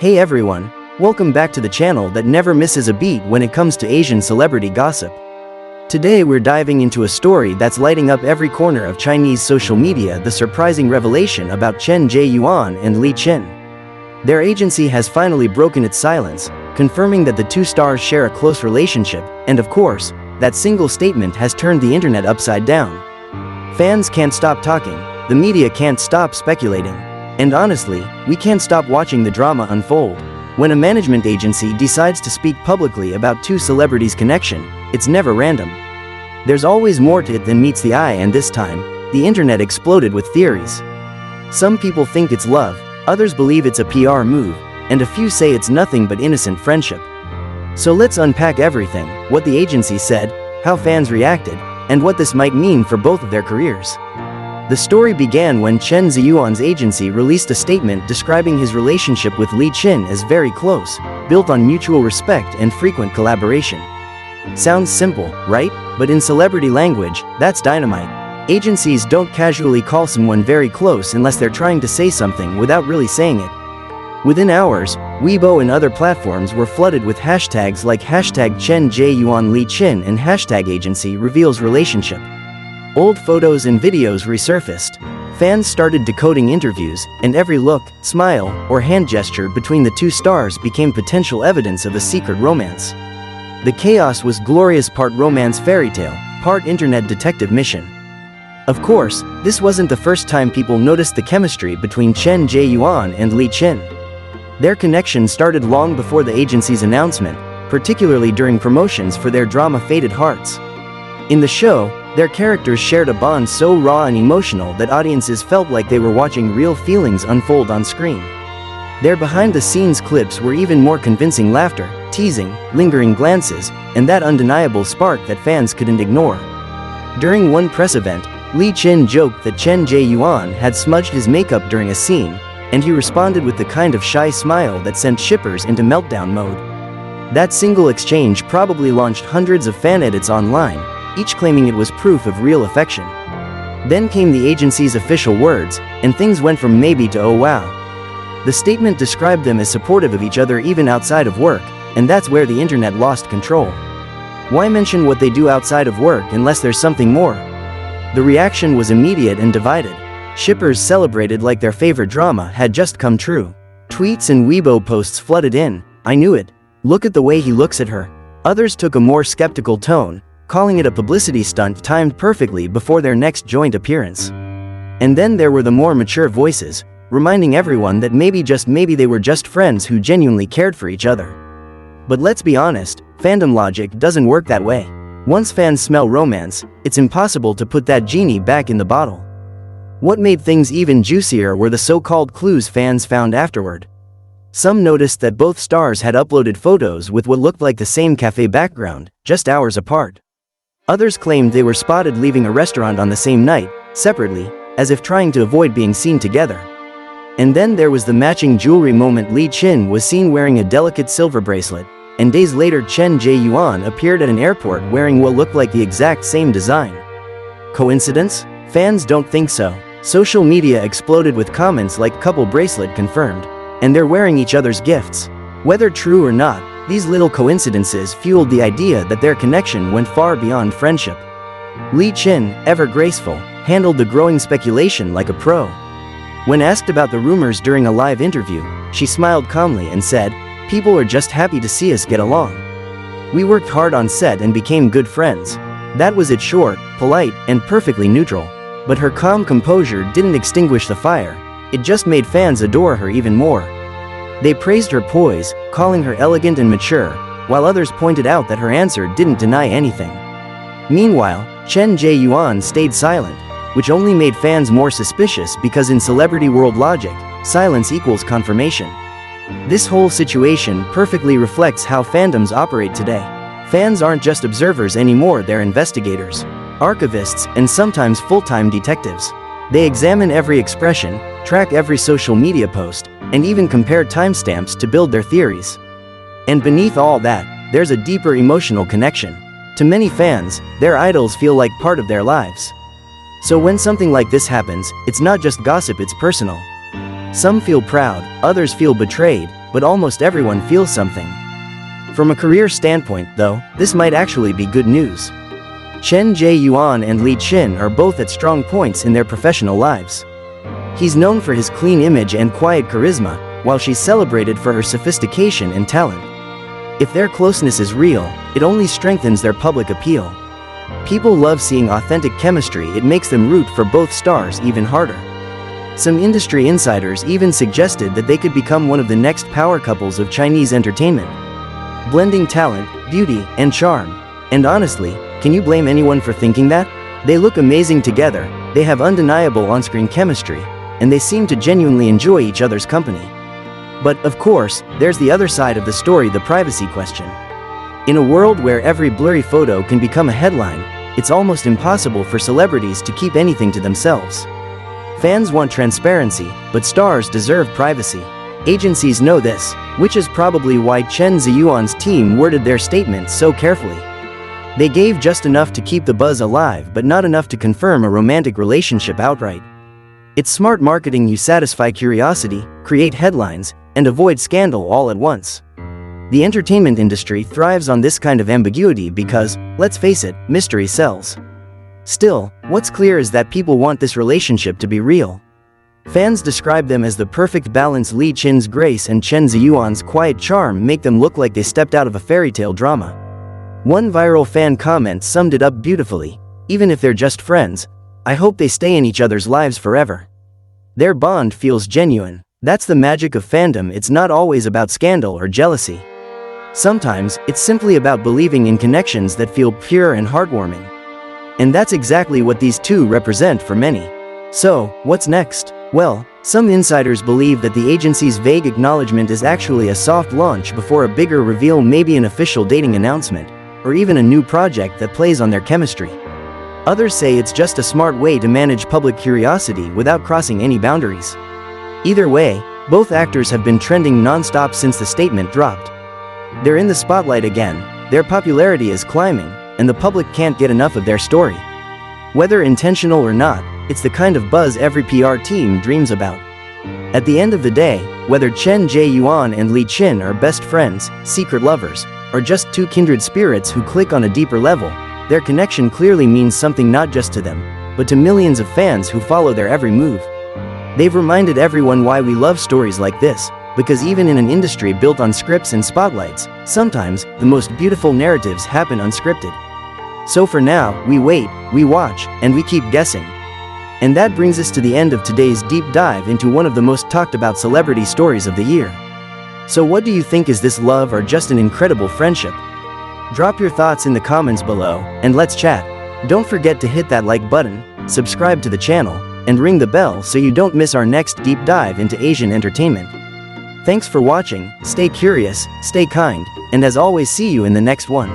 Hey everyone, welcome back to the channel that never misses a beat when it comes to Asian celebrity gossip. Today we're diving into a story that's lighting up every corner of Chinese social media: the surprising revelation about Chen ZheYuan and Li Qin. Their agency has finally broken its silence, confirming that the two stars share a close relationship, and of course, that single statement has turned the internet upside down. Fans can't stop talking, the media can't stop speculating. And honestly, we can't stop watching the drama unfold. When a management agency decides to speak publicly about two celebrities' connection, it's never random. There's always more to it than meets the eye, and this time, the internet exploded with theories. Some people think it's love, others believe it's a PR move, and a few say it's nothing but innocent friendship. So let's unpack everything: what the agency said, how fans reacted, and what this might mean for both of their careers. The story began when Chen ZheYuan's agency released a statement describing his relationship with Li Qin as very close, built on mutual respect and frequent collaboration. Sounds simple, right? But in celebrity language, that's dynamite. Agencies don't casually call someone very close unless they're trying to say something without really saying it. Within hours, Weibo and other platforms were flooded with hashtags like hashtag Chen ZheYuan Li Qin and hashtag agency reveals relationship. Old photos and videos resurfaced. Fans started decoding interviews, and every look, smile, or hand gesture between the two stars became potential evidence of a secret romance. The chaos was glorious: part romance fairy tale, part internet detective mission. Of course, this wasn't the first time people noticed the chemistry between Chen ZheYuan and Li Qin. Their connection started long before the agency's announcement, particularly during promotions for their drama Faded Hearts. In the show, their characters shared a bond so raw and emotional that audiences felt like they were watching real feelings unfold on screen. Their behind-the-scenes clips were even more convincing: laughter, teasing, lingering glances, and that undeniable spark that fans couldn't ignore. During one press event, Li Qin joked that Chen ZheYuan had smudged his makeup during a scene, and he responded with the kind of shy smile that sent shippers into meltdown mode. That single exchange probably launched hundreds of fan edits online, each claiming it was proof of real affection. Then came the agency's official words, and things went from maybe to oh wow. The statement described them as supportive of each other even outside of work, and that's where the internet lost control. Why mention what they do outside of work unless there's something more? The reaction was immediate and divided. Shippers celebrated like their favorite drama had just come true. Tweets and Weibo posts flooded in: "I knew it. Look at the way he looks at her." Others took a more skeptical tone, calling it a publicity stunt timed perfectly before their next joint appearance. And then there were the more mature voices, reminding everyone that maybe, just maybe, they were just friends who genuinely cared for each other. But let's be honest, fandom logic doesn't work that way. Once fans smell romance, it's impossible to put that genie back in the bottle. What made things even juicier were the so-called clues fans found afterward. Some noticed that both stars had uploaded photos with what looked like the same cafe background, just hours apart. Others claimed they were spotted leaving a restaurant on the same night, separately, as if trying to avoid being seen together. And then there was the matching jewelry moment: Li Qin was seen wearing a delicate silver bracelet, and days later Chen ZheYuan appeared at an airport wearing what looked like the exact same design. Coincidence? Fans don't think so. Social media exploded with comments like "couple bracelet confirmed," and they're wearing each other's gifts. Whether true or not, these little coincidences fueled the idea that their connection went far beyond friendship. Li Qin, ever graceful, handled the growing speculation like a pro. When asked about the rumors during a live interview, she smiled calmly and said, "People are just happy to see us get along. We worked hard on set and became good friends." That was it: short, polite, and perfectly neutral. But her calm composure didn't extinguish the fire, it just made fans adore her even more. They praised her poise, calling her elegant and mature, while others pointed out that her answer didn't deny anything. Meanwhile, Chen ZheYuan stayed silent, which only made fans more suspicious because in celebrity world logic, silence equals confirmation. This whole situation perfectly reflects how fandoms operate today. Fans aren't just observers anymore, they're investigators, archivists, and sometimes full-time detectives. They examine every expression, track every social media post, and even compare timestamps to build their theories. And beneath all that, there's a deeper emotional connection. To many fans, their idols feel like part of their lives. So when something like this happens, it's not just gossip, it's personal. Some feel proud, others feel betrayed, but almost everyone feels something. From a career standpoint, though, this might actually be good news. Chen ZheYuan and Li Qin are both at strong points in their professional lives. He's known for his clean image and quiet charisma, while she's celebrated for her sophistication and talent. If their closeness is real, it only strengthens their public appeal. People love seeing authentic chemistry. It makes them root for both stars even harder. Some industry insiders even suggested that they could become one of the next power couples of Chinese entertainment, blending talent, beauty, and charm. And honestly, can you blame anyone for thinking that? They look amazing together, they have undeniable on-screen chemistry, and they seem to genuinely enjoy each other's company. But, of course, there's the other side of the story, the privacy question. In a world where every blurry photo can become a headline, it's almost impossible for celebrities to keep anything to themselves. Fans want transparency, but stars deserve privacy. Agencies know this, which is probably why Chen ZheYuan's team worded their statement so carefully. They gave just enough to keep the buzz alive but not enough to confirm a romantic relationship outright. It's smart marketing. You satisfy curiosity, create headlines, and avoid scandal all at once. The entertainment industry thrives on this kind of ambiguity because, let's face it, mystery sells. Still, what's clear is that people want this relationship to be real. Fans describe them as the perfect balance. Li Qin's grace and Chen ZheYuan's quiet charm make them look like they stepped out of a fairy tale drama. One viral fan comment summed it up beautifully: "Even if they're just friends, I hope they stay in each other's lives forever." Their bond feels genuine. That's the magic of fandom. It's not always about scandal or jealousy. Sometimes, it's simply about believing in connections that feel pure and heartwarming. And that's exactly what these two represent for many. So, what's next? Well, some insiders believe that the agency's vague acknowledgement is actually a soft launch before a bigger reveal, maybe an official dating announcement, or even a new project that plays on their chemistry. Others say it's just a smart way to manage public curiosity without crossing any boundaries. Either way, both actors have been trending non-stop since the statement dropped. They're in the spotlight again, their popularity is climbing, and the public can't get enough of their story. Whether intentional or not, it's the kind of buzz every PR team dreams about. At the end of the day, whether Chen ZheYuan and Li Qin are best friends, secret lovers, or just two kindred spirits who click on a deeper level, their connection clearly means something not just to them, but to millions of fans who follow their every move. They've reminded everyone why we love stories like this, because even in an industry built on scripts and spotlights, sometimes the most beautiful narratives happen unscripted. So for now, we wait, we watch, and we keep guessing. And that brings us to the end of today's deep dive into one of the most talked about celebrity stories of the year. So what do you think? Is this love or just an incredible friendship? Drop your thoughts in the comments below, and let's chat. Don't forget to hit that like button, subscribe to the channel, and ring the bell so you don't miss our next deep dive into Asian entertainment. Thanks for watching, stay curious, stay kind, and as always, see you in the next one.